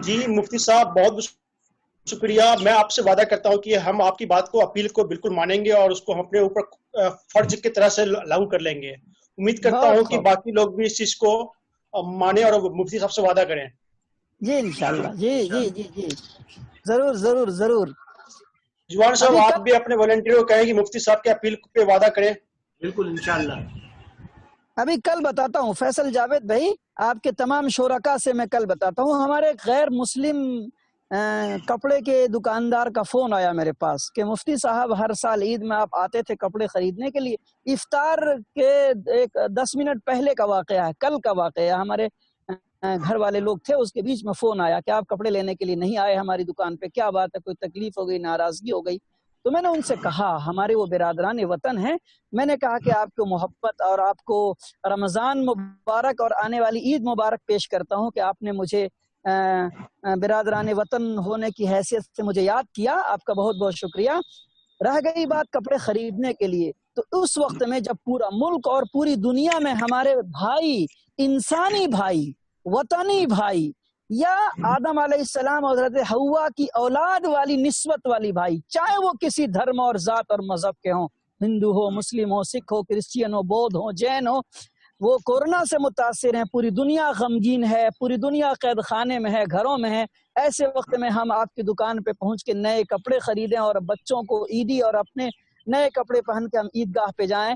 جی مفتی صاحب بہت بہت شکریہ. میں آپ سے وعدہ کرتا ہوں کہ ہم آپ کی بات کو اپیل کو بالکل مانیں گے اور اس کو ہم اپنے اوپر فرض کی طرح سے لاگو کر لیں گے. امید کرتا بہت ہوں کہ خوب. باقی لوگ بھی اس چیز کو مانیں اور مفتی صاحب سے وعدہ کریں. جی انشاءاللہ. جی جی جی جی ضرور ضرور ضرور. جوان صاحب ابھی آپ کل بھی اپنے والنٹیئر کو کہیں کہ مفتی صاحب کے اپیل پہ وعدہ کریں. بالکل انشاءاللہ. ابھی کل بتاتا ہوں فیصل جاوید بھائی، آپ کے تمام شرکا سے میں کل بتاتا ہوں. ہمارے ایک غیر مسلم کپڑے کے دکاندار کا فون آیا میرے پاس کہ مفتی صاحب ہر سال عید میں آپ آتے تھے کپڑے خریدنے کے لیے. افطار کے ایک 10 منٹ پہلے کا واقعہ ہے، کل کا واقعہ ہے. ہمارے گھر والے لوگ تھے، اس کے بیچ میں فون آیا کہ آپ کپڑے لینے کے لیے نہیں آئے ہماری دکان پہ، کیا بات ہے، کوئی تکلیف ہو گئی، ناراضگی ہو گئی؟ تو میں نے ان سے کہا، ہمارے وہ برادران وطن ہیں، میں نے کہا کہ آپ کو محبت اور آپ کو رمضان مبارک اور آنے والی عید مبارک پیش کرتا ہوں کہ آپ نے مجھے برادران وطن ہونے کی حیثیت سے مجھے یاد کیا. آپ کا بہت بہت شکریہ. رہ گئی بات کپڑے خریدنے کے لیے، تو اس وقت میں جب پورا ملک اور پوری دنیا میں ہمارے بھائی، انسانی بھائی، وطنی بھائی، یا آدم علیہ السلام اور حضرت حوا کی اولاد والی نسبت والی بھائی، چاہے وہ کسی دھرم اور ذات اور مذہب کے ہوں، ہندو ہو، مسلم ہو، سکھ ہو، کرسچین ہو، بودھ ہو، جین ہو، وہ کورونا سے متاثر ہیں. پوری دنیا غمگین ہے، پوری دنیا قید خانے میں ہے، گھروں میں ہے. ایسے وقت میں ہم آپ کی دکان پہ پہنچ کے نئے کپڑے خریدیں اور بچوں کو عیدی اور اپنے نئے کپڑے پہن کے ہم عیدگاہ پہ جائیں.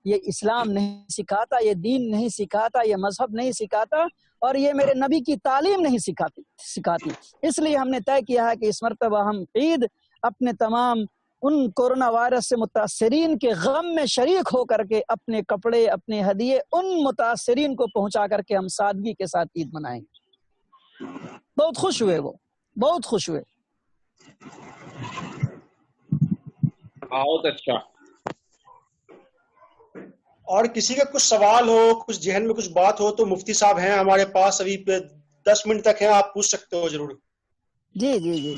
یہ اسلام نہیں سکھاتا، یہ دین نہیں سکھاتا، یہ مذہب نہیں سکھاتا، اور یہ میرے نبی کی تعلیم نہیں سکھاتی. اس لیے ہم نے طے کیا ہے کہ اس مرتبہ ہم عید اپنے تمام ان کورونا وائرس سے متاثرین کے غم میں شریک ہو کر کے اپنے کپڑے، اپنے ہدیے ان متاثرین کو پہنچا کر کے ہم سادگی کے ساتھ عید منائیں گے. بہت خوش ہوئے، وہ بہت خوش ہوئے. بہت اچھا. اور کسی کا کچھ سوال ہو، کچھ ذہن میں کچھ بات ہو تو مفتی صاحب ہیں ہمارے پاس، ابھی 10 منٹ تک ہیں، آپ پوچھ سکتے ہو ضرور. جی جی جی.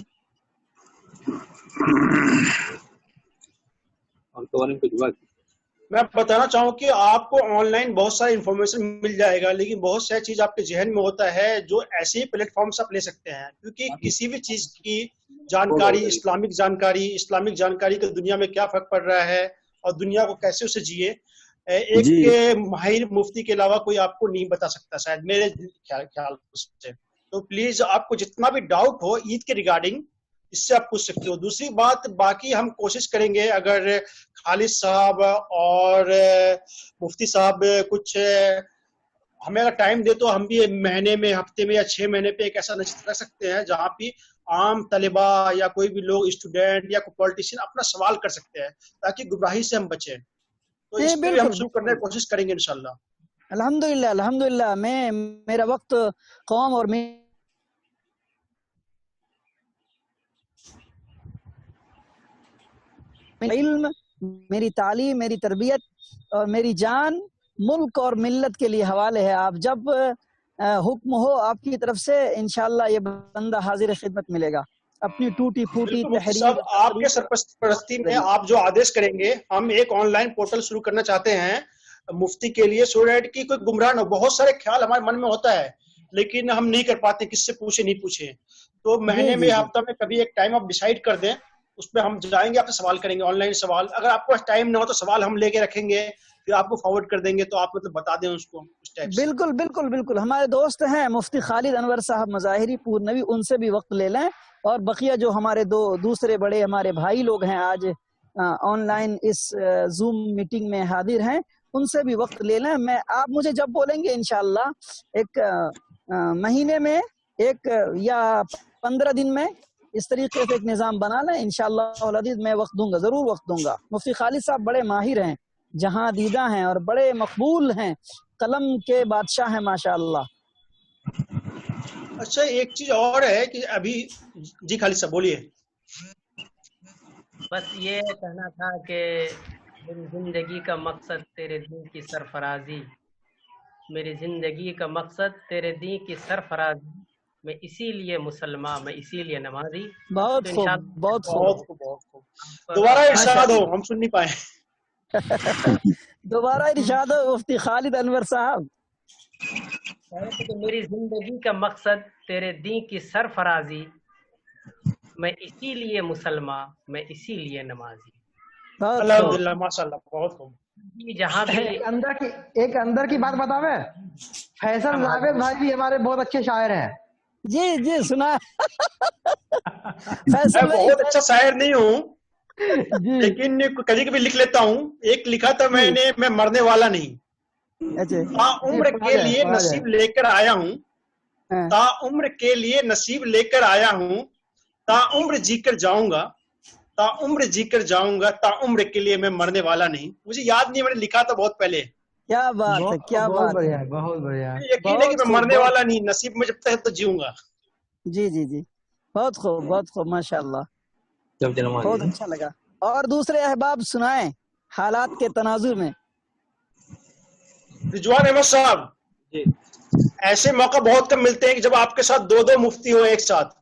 میں بتانا چاہوں کہ آپ کو آن لائن بہت ساری انفارمیشن مل جائے گا، لیکن بہت ساری چیز آپ کے ذہن میں ہوتا ہے جو ایسے ہی پلیٹ فارم سے آپ لے سکتے ہیں، کیونکہ کسی بھی چیز کی جانکاری، اسلامک جانکاری کے دنیا میں کیا فرق پڑ رہا ہے اور دنیا کو کیسے اسے جیے، ایک جی ماہر مفتی کے علاوہ کوئی آپ کو نہیں بتا سکتا شاید، میرے خیال سے. تو پلیز آپ کو جتنا بھی ڈاؤٹ ہو عید کے ریگارڈنگ، اس سے آپ پوچھ سکتے ہو. دوسری بات، باقی ہم کوشش کریں گے اگر خالد صاحب اور مفتی صاحب کچھ ہمیں اگر ٹائم دے تو ہم بھی مہینے میں، ہفتے میں یا 6 مہینے پہ ایک ایسا نشست رکھ سکتے ہیں جہاں پہ عام طلبہ یا کوئی بھی لوگ، اسٹوڈینٹ یا کوئی پولیٹیشین اپنا سوال کر سکتے ہیں تاکہ گمراہی سے ہم بچیں. تو اس پہ بھی ہم شروع کرنے کی کوشش کریں گے انشاءاللہ. الحمدللہ الحمدللہ. میرا وقت قوم اور علم، میری تعلیم، میری تربیت اور میری جان ملک اور ملت کے لیے حوالے ہے. آپ جب حکم ہو آپ کی طرف سے انشاءاللہ یہ بندہ حاضر خدمت ملے گا. اپنی ٹوٹی پھوٹی تحریر آپ کے سرپرستی میں آپ جو آدیش کریں گے، ہم ایک آن لائن پورٹل شروع کرنا چاہتے ہیں مفتی کے لیے، سو دیٹ کی کوئی گمراہ نہ. بہت سارے خیال ہمارے من میں ہوتا ہے لیکن ہم نہیں کر پاتے، کس سے پوچھے نہیں پوچھے. تو مہینے میں، ہفتہ میں کبھی ایک ٹائم آپ ڈیسائیڈ کر دیں، اس پہ ہم جائیں گے، آپ سے سوال کریں گے، آن لائن سوال. اگر آپ کو ٹائم نہ ہو تو سوال ہم لے کے رکھیں گے، پھر آپ کو فارورڈ کر دیں گے، تو آپ مطلب بتا دیں اس کو اس ٹائپ سے. بالکل بالکل بالکل. ہمارے دوست ہیں مفتی خالد انور صاحب مظاہری پور نوی، ان سے بھی وقت لے لیں، اور بقیہ جو ہمارے دوسرے بڑے ہمارے بھائی لوگ ہیں آج آن لائن اس زوم میٹنگ میں حاضر ہیں، ان سے بھی وقت لے لیں. آپ مجھے جب بولیں گے انشاءاللہ ایک مہینے میں ایک یا 15 دن میں اس طریقے سے ایک نظام بنا لیں انشاءاللہ العزیز. میں وقت دوں گا، ضرور وقت دوں گا. مفتی خالد صاحب بڑے ماہر ہیں، جہاں دیدہ ہیں اور بڑے مقبول ہیں، قلم کے بادشاہ ہیں ماشاءاللہ. اچھا ایک چیز اور ہے کہ ابھی، جی خالد صاحب بولیے. بس یہ کہنا تھا کہ میری زندگی کا مقصد تیرے دین کی سرفرازی، میری زندگی کا مقصد تیرے دین کی سرفرازی، میں اسی لیے مسلمان، میں اسی لیے نمازی. بہت خوب بہت خوب. دوبارہ ارشاد ہو، ہم سن نہیں پائے. دوبارہ ارشاد ہو مفتی خالد انور صاحب. کہ میری زندگی کا مقصد تیرے دین کی سرفرازی، میں اسی لیے مسلمان، میں اسی لیے نمازی. بہت الحمد خوب. للہ، ماشاء اللہ، بہت خوب. جہاں بھی ایک اندر کی بات بتاوے، فیصل جاوید بھائی بھی ہمارے بہت اچھے شاعر ہیں. جی جی سنا. میں فیصل بھائی بہت اچھا شاعر نہیں ہوں، جی لیکن کبھی کبھی لکھ لیتا ہوں. ایک لکھا تھا میں جی نے، میں مرنے والا نہیں، اچھا تا جی عمر پڑھا کے جائے لیے پڑھا جائے. نصیب لے کر آیا ہوں، ہاں. تا عمر کے لیے نصیب لے کر آیا ہوں، تا عمر جی کر جاؤں گا، تا عمر جی کر جاؤں گا، تا عمر کے لیے میں مرنے والا نہیں. مجھے یاد نہیں، میں نے لکھا تھا بہت پہلے. کیا بات ہے، کیا بہت بات ہے. بڑھیا ہے، بہت بڑھیا. یقین ہے کہ بہت میں خوب، مرنے بہت والا نہیں، نصیب میں جب تک ہے تو جیوں گا. جی جی جی بہت خوب، بہت خوب، ماشاء اللہ، بہت اچھا لگا. اور دوسرے احباب سنائیں حالات کے تناظر میں. رضوان احمد صاحب، ایسے موقع بہت کم ملتے ہیں کہ جب آپ کے ساتھ دو دو مفتی ہو ایک ساتھ،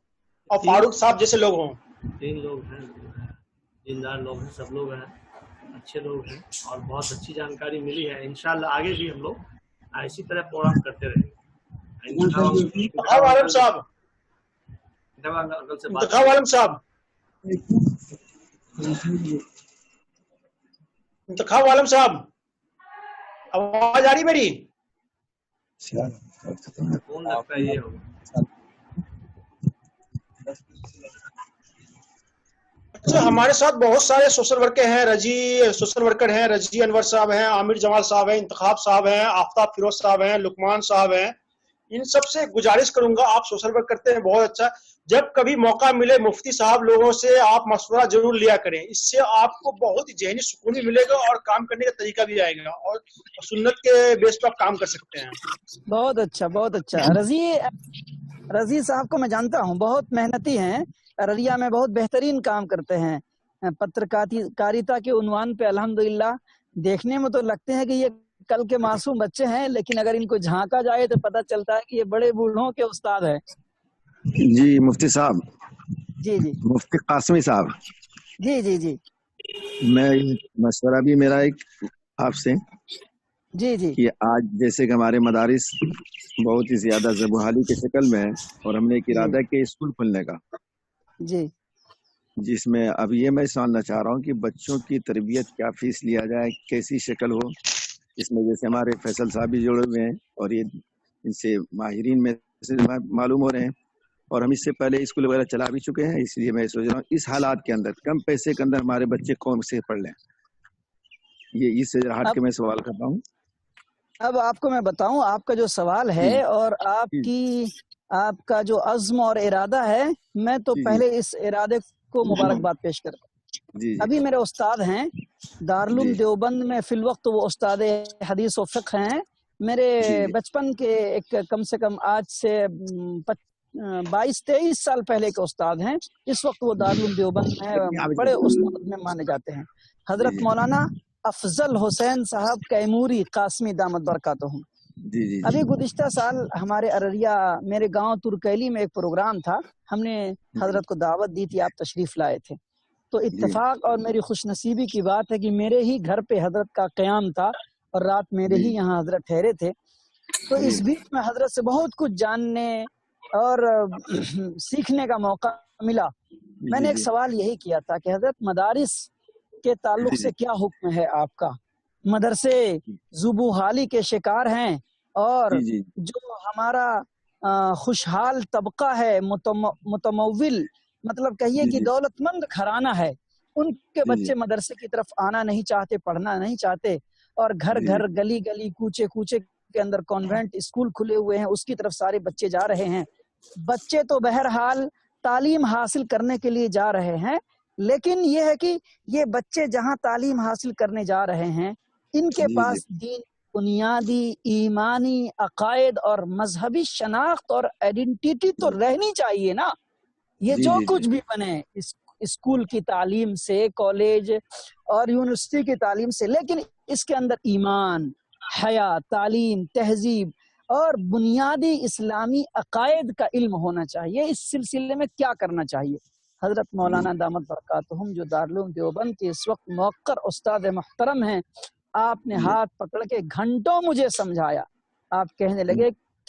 اور فاروق صاحب جیسے لوگ ہوں. 3 لوگ ہیں، دیندار لوگ ہیں، سب لوگ ہیں، اچھے لوگ ہیں، اور بہت اچھی جانکاری ملی ہے. انشاءاللہ آگے بھی ہم لوگ اسی طرح پروگرام کرتے رہیں گے. انتخاب عالم صاحب، انتخاب عالم صاحب، انتخاب عالم صاحب، آواز آ رہی میری؟ فون لگتا ہے یہ ہوگا. اچھا، ہمارے ساتھ بہت سارے سوشل ورکر ہیں، رجی انور صاحب ہیں، عامر جمال صاحب ہیں، انتخاب صاحب ہیں، آفتاب فیروز صاحب ہیں، لقمان صاحب ہیں. ان سب سے گزارش کروں گا، آپ سوشل ورک کرتے ہیں بہت اچھا. جب کبھی موقع ملے مفتی صاحب لوگوں سے آپ مشورہ ضرور لیا کریں، اس سے آپ کو بہت ہی ذہنی سکون بھی ملے گا اور کام کرنے کا طریقہ بھی آئے گا، اور سنت کے بیس پر آپ کام کر سکتے ہیں. بہت اچھا، بہت اچھا. رضی صاحب کو میں جانتا ہوں، بہت محنتی ہیں، ارریہ میں بہت بہترین کام کرتے ہیں. پترکاریتا کے عنوان پہ الحمدللہ دیکھنے میں تو لگتے ہیں کہ یہ کل کے معصوم بچے ہیں، لیکن اگر ان کو جھانکا جائے تو پتہ چلتا ہے کہ یہ بڑے بوڑھوں کے استاد ہیں. جی مفتی صاحب، جی جی مفتی قاسمی صاحب، جی جی جی میں مشورہ بھی میرا ایک آپ سے جی جی کہ آج جیسے کہ ہمارے مدارس بہت ہی زیادہ زبحالی کی شکل میں ہے، اور ہم نے ایک ارادہ کیا اسکول کھلنے کا، جی جس میں اب یہ میں سننا چاہ رہا ہوں کہ بچوں کی تربیت کیا فیس لیا جائے، کیسی شکل ہو. اس میں جیسے ہمارے فیصل صاحب بھی جڑے ہوئے ہیں، اور یہ ان سے ماہرین میں سے معلوم ہو رہے ہیں، اور ہم اس سے پہلے اسکول وغیرہ چلا بھی چکے ہیں. اس لیے میں سوچ رہا ہوں اس حالات کے اندر کم پیسے کے اندر ہمارے بچے کون سے پڑھ لیں. یہ اس سے ہٹ کے میں سوال کرتا ہوں. اب آپ کو میں بتاؤں، آپ کا جو سوال ہے اور آپ کا جو عزم اور ارادہ ہے، میں تو پہلے اس ارادے کو مبارکباد پیش کرتا ہوں. ابھی میرے استاد ہیں دارالعلوم دیوبند میں، فی الوقت وہ استاد حدیث و فقہ ہیں. میرے بچپن کے ایک کم سے کم آج سے 22-23 سال پہلے کے استاد ہیں. اس وقت وہ دارالعلوم دیوبند میں بڑے استاد میں مانے جاتے ہیں، حضرت مولانا افضل حسین صاحب کیموری قاسمی دامت برکاتہم. ابھی گزشتہ سال ہمارے ارریہ میرے گاؤں ترکیلی میں ایک پروگرام تھا، ہم نے حضرت کو دعوت دی تھی، آپ تشریف لائے تھے. تو اتفاق اور میری خوش نصیبی کی بات ہے کہ میرے ہی گھر پہ حضرت کا قیام تھا، اور رات میرے ہی یہاں حضرت ٹھہرے تھے. تو اس بیچ میں حضرت سے بہت کچھ جاننے اور سیکھنے کا موقع ملا. میں نے ایک سوال یہی کیا تھا کہ حضرت مدارس کے تعلق سے کیا حکم ہے آپ کا؟ مدرسے زبوحالی کے شکار ہیں، اور جو ہمارا خوشحال طبقہ ہے، متمول، مطلب کہیے کہ دولت مند گھرانہ ہے، ان کے بچے مدرسے کی طرف آنا نہیں چاہتے، پڑھنا نہیں چاہتے، اور گھر گھر گلی گلی کوچے کوچے کے اندر کانوینٹ اسکول کھلے ہوئے ہیں، اس کی طرف سارے بچے جا رہے ہیں. بچے تو بہرحال تعلیم حاصل کرنے کے لیے جا رہے ہیں، لیکن یہ ہے کہ یہ بچے جہاں تعلیم حاصل کرنے جا رہے ہیں، ان کے پاس دین بنیادی ایمانی عقائد اور مذہبی شناخت اور آئیڈینٹی تو رہنی چاہیے نا. یہ جو کچھ بھی بنے اسکول کی تعلیم سے، کالج اور یونیورسٹی کی تعلیم سے، لیکن اس کے اندر ایمان، حیا، تعلیم، تہذیب اور بنیادی اسلامی عقائد کا علم ہونا چاہیے. اس سلسلے میں کیا کرنا چاہیے؟ حضرت مولانا دامت برکاتہم جو دارالعلوم دیوبند کے اس وقت موقر استاد محترم ہیں، آپ نے ہاتھ پکڑ کے گھنٹوں مجھے سمجھایا. آپ کہنے لگے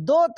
2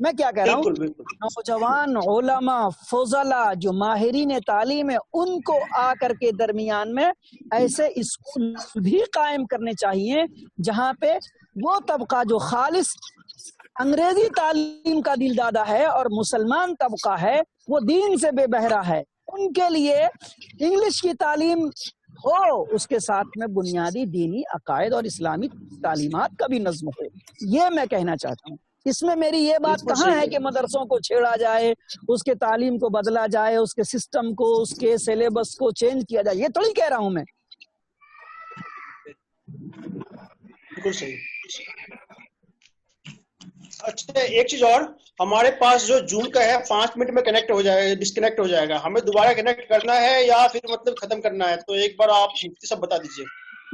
میں کیا کہہ رہا ہوں، بالکل بالکل نوجوان علماء فضلا جو ماہرین تعلیم ہے ان کو آ کر کے درمیان میں ایسے اسکول بھی قائم کرنے چاہیے جہاں پہ وہ طبقہ جو خالص انگریزی تعلیم کا دل دادا ہے اور مسلمان طبقہ ہے وہ دین سے بے بہرا ہے، ان کے لیے انگلش کی تعلیم ہو، اس کے ساتھ میں بنیادی دینی عقائد اور اسلامی تعلیمات کا بھی نظم ہو، یہ میں کہنا چاہتا ہوں۔ اس میں میری یہ بات بالکل کہاں ہے صحیح کہ مدرسوں کو چھیڑا جائے، اس کے تعلیم کو بدلا جائے، اس کے سسٹم کو، اس کے سلیبس کو چینج کیا جائے، یہ تھوڑی کہہ رہا ہوں میں۔ بالکل صحیح۔ اچھا ایک چیز اور، ہمارے پاس جو جون کا ہے 5 منٹ میں کنیکٹ ہو جائے گا، ڈسکنیکٹ ہو جائے گا، ہمیں دوبارہ کنیکٹ کرنا ہے یا پھر مطلب ختم کرنا ہے؟ تو ایک بار آپ مفتی صاحب بتا دیجیے۔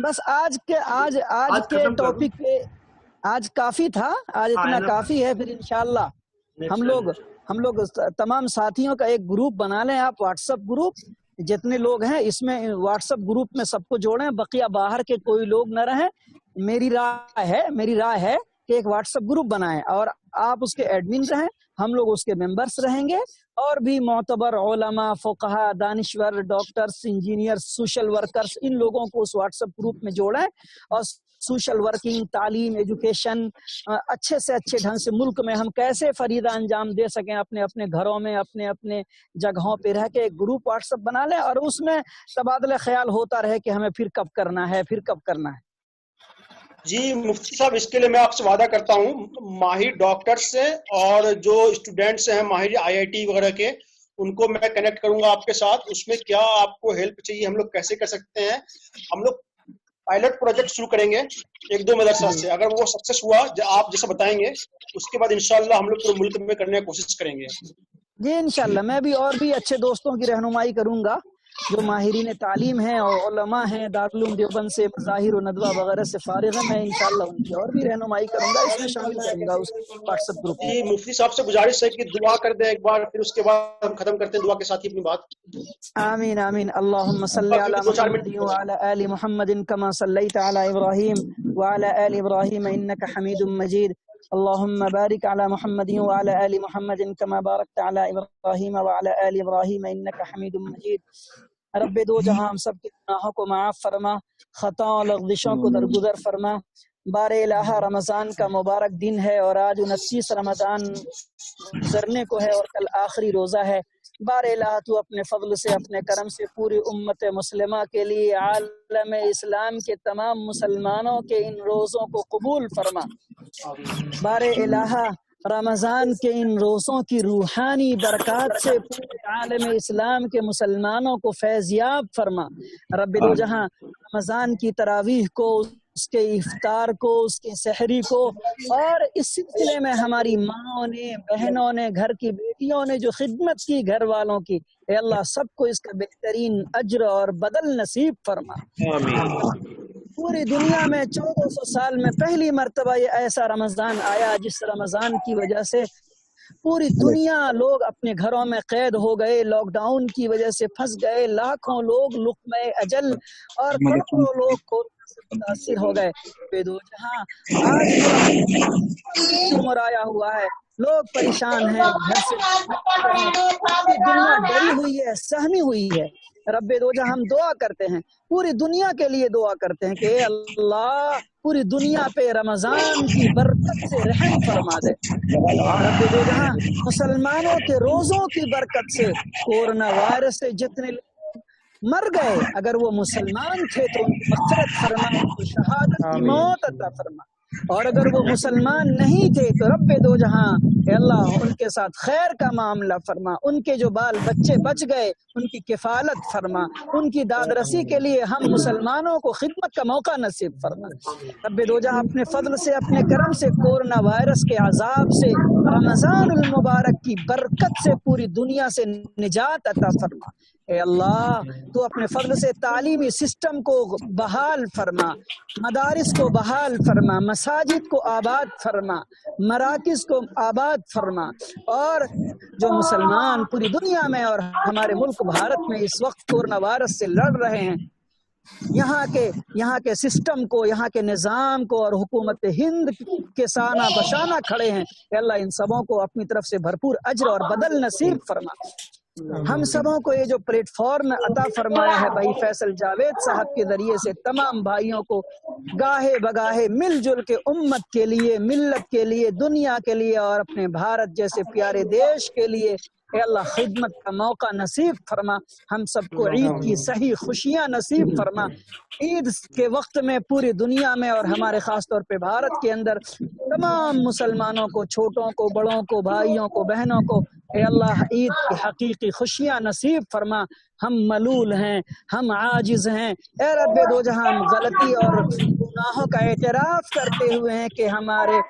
بس آج کے ختم کر دو۔ ٹاپک پہ آج کافی تھا، آج اتنا کافی ہے، پھر انشاءاللہ ہم لوگ تمام ساتھیوں کا ایک گروپ بنا لیں، آپ واٹس ایپ گروپ جتنے لوگ ہیں اس میں واٹس ایپ گروپ میں سب کو جوڑیں، بقیہ باہر کے کوئی لوگ نہ رہیں۔ میری رائے ہے کہ ایک واٹس ایپ گروپ بنائیں اور آپ اس کے ایڈمن رہیں، ہم لوگ اس کے ممبرس رہیں گے، اور بھی معتبر علماء، فقہاء، دانشور، ڈاکٹرز، انجینئر، سوشل ورکرز، ان لوگوں کو اس واٹس ایپ گروپ میں جوڑیں اور سوشل ورکنگ، تعلیم، ایجوکیشن اچھے سے اچھے ڈھنگ سے ملک میں ہم کیسے فریضہ انجام دے سکیں، اپنے اپنے گھروں میں، اپنے اپنے جگہوں پہ رہ کے ایک گروپ واٹس ایپ بنا لیں اور اس میں تبادلہ خیال ہوتا رہے کہ ہمیں پھر کب کرنا ہے۔ جی مفتی صاحب، اس کے لیے میں آپ سے وعدہ کرتا ہوں، ماہر ڈاکٹر سے اور جو اسٹوڈینٹس ہیں ماہر IIT وغیرہ کے، ان کو میں کنیکٹ کروں گا آپ کے ساتھ۔ اس میں کیا آپ کو ہیلپ چاہیے، ہم لوگ کیسے کر سکتے ہیں، ہم لوگ پائلٹ پروجیکٹ شروع کریں گے 1-2 مدرسہ سے، اگر وہ سکسیس ہوا آپ جیسا بتائیں گے، اس کے بعد انشاءاللہ ہم لوگ پورے ملک میں کرنے کی کوشش کریں گے۔ جی انشاءاللہ میں بھی اور بھی اچھے دوستوں کی رہنمائی کروں گا جو ماہرین تعلیم ہیں اور علماء ہیں، دارالعلوم دیوبند سے، مظاہر و ندوہ وغیرہ سے فارغ ہیں، میں انشاءاللہ ان کی اور بھی رہنمائی کروں گا، اس میں شامل کروں گا اس واٹس ایپ گروپ میں۔ جی مفتی صاحب سے گزارش ہے کہ دعا کر دیں ایک بار، پھر اس کے بعد ہم ختم کرتے ہیں دعا کے ساتھ ہی اپنی بات۔ آمین آمین۔ اللہم صلی علی محمد وعلی آل محمد کما صلیت علی ابراہیم وعلی آل ابراہیم انک حمید مجید۔ اللہم بارک علی محمد وعلی آل محمد کما بارکت علی ابراہیم وعلی آل ابراہیم انک حمید مجید۔ رب دو جہاں ہم سب کے گناہوں کو معاف فرما، خطا اور لغزشوں کو درگزر فرما۔ بار الہ رمضان کا مبارک دن ہے اور آج 29 رمضان گزرنے کو ہے اور کل آخری روزہ ہے۔ بار الہ تو اپنے فضل سے، اپنے کرم سے پوری امت مسلمہ کے لیے، عالم اسلام کے تمام مسلمانوں کے ان روزوں کو قبول فرما۔ بار الہ رمضان کے ان روزوں کی روحانی برکات سے پورے عالم اسلام کے مسلمانوں کو فیضیاب فرما۔ رب دو جہاں رمضان کی تراویح کو، اس کے افطار کو، اس کے سحری کو، اور اس سلسلے میں ہماری ماں نے، بہنوں نے، گھر کی بیٹیوں نے جو خدمت کی گھر والوں کی، اے اللہ سب کو اس کا بہترین اجر اور بدل نصیب فرما۔ پوری دنیا میں 1400 سال میں پہلی مرتبہ یہ ایسا رمضان آیا جس رمضان کی وجہ سے پوری دنیا لوگ اپنے گھروں میں قید ہو گئے، لاک ڈاؤن کی وجہ سے پھنس گئے، لاکھوں لوگ لقمہ اجل اور کروڑوں لوگ کورونا سے متاثر ہو گئے۔ بے دو جہاں آج مرایا ہوا ہے، لوگ پریشان ہیں، گھر سے دنیا ڈری ہوئی ہے، سہمی ہوئی ہے۔ رب دو جہاں ہم دعا کرتے ہیں، پوری دنیا کے لیے دعا کرتے ہیں کہ اے اللہ پوری دنیا پہ رمضان کی برکت سے رحم فرما دے۔ رب دو جہاں مسلمانوں کے روزوں کی برکت سے کورونا وائرس سے جتنے لوگ مر گئے، اگر وہ مسلمان تھے تو ان کی مغفرت فرما، ان کو شہادت کی موت عطا فرما، اور اگر وہ مسلمان نہیں تھے تو رب دو جہاں اے اللہ ان کے ساتھ خیر کا معاملہ فرما، ان کے جو بال بچے بچ گئے ان کی کفالت فرما، ان کی داد رسی کے لیے ہم مسلمانوں کو خدمت کا موقع نصیب فرما۔ رب دو جہاں اپنے فضل سے، اپنے کرم سے کورونا وائرس کے عذاب سے، رمضان المبارک کی برکت سے پوری دنیا سے نجات عطا فرما۔ اے اللہ تو اپنے فضل سے تعلیمی سسٹم کو بحال فرما، مدارس کو بحال فرما، مساجد کو آباد فرما، مراکز کو آباد فرما، اور جو مسلمان پوری دنیا میں اور ہمارے ملک بھارت میں اس وقت کورونا وائرس سے لڑ رہے ہیں یہاں کے سسٹم کو، یہاں کے نظام کو اور حکومت ہند کے سانہ بشانہ کھڑے ہیں، کہ اللہ ان سبوں کو اپنی طرف سے بھرپور اجر اور بدل نصیب فرما۔ ہم سبوں کو یہ جو پلیٹ فارم عطا فرمایا ہے بھائی فیصل جاوید صاحب کے ذریعے سے، تمام بھائیوں کو گاہے بگاہے مل جل کے امت کے لیے، ملت کے لیے، دنیا کے لیے اور اپنے بھارت جیسے پیارے دیش کے لیے اے اللہ خدمت کا موقع نصیب فرما۔ ہم سب کو عید کی صحیح خوشیاں نصیب فرما۔ عید کے وقت میں پوری دنیا میں اور ہمارے خاص طور پہ بھارت کے اندر تمام مسلمانوں کو، چھوٹوں کو، بڑوں کو، بھائیوں کو، بہنوں کو اے اللہ عید کی حقیقی خوشیاں نصیب فرما۔ ہم ملول ہیں، ہم عاجز ہیں، اے رب دو جہاں ہم غلطی اور گناہوں کا اعتراف کرتے ہوئے ہیں کہ ہمارے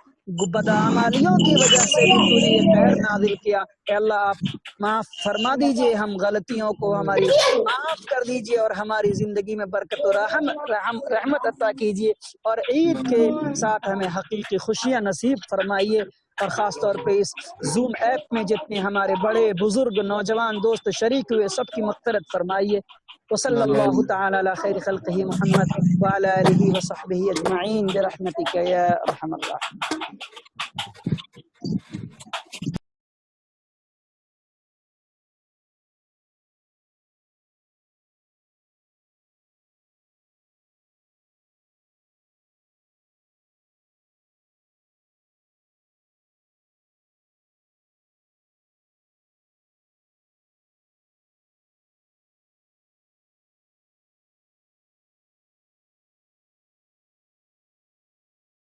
بدعمالیوں کی وجہ سے بھی تو نے یہ قہر نازل کیا۔ اے اللہ آپ معاف فرما دیجئے ہم غلطیوں کو، ہماری معاف کر دیجئے اور ہماری زندگی میں برکت و رحمت عطا کیجئے، اور عید کے ساتھ ہمیں حقیقی خوشیاں نصیب فرمائیے۔ اور خاص طور پہ اس زوم ایپ میں جتنے ہمارے بڑے بزرگ نوجوان دوست شریک ہوئے سب کی مغفرت فرمائیے۔ وصلی اللہ تعالی علی خیر خلقہ محمد وعلی آلہ وصحبہ اجمعین برحمتک یا ارحم الراحمین۔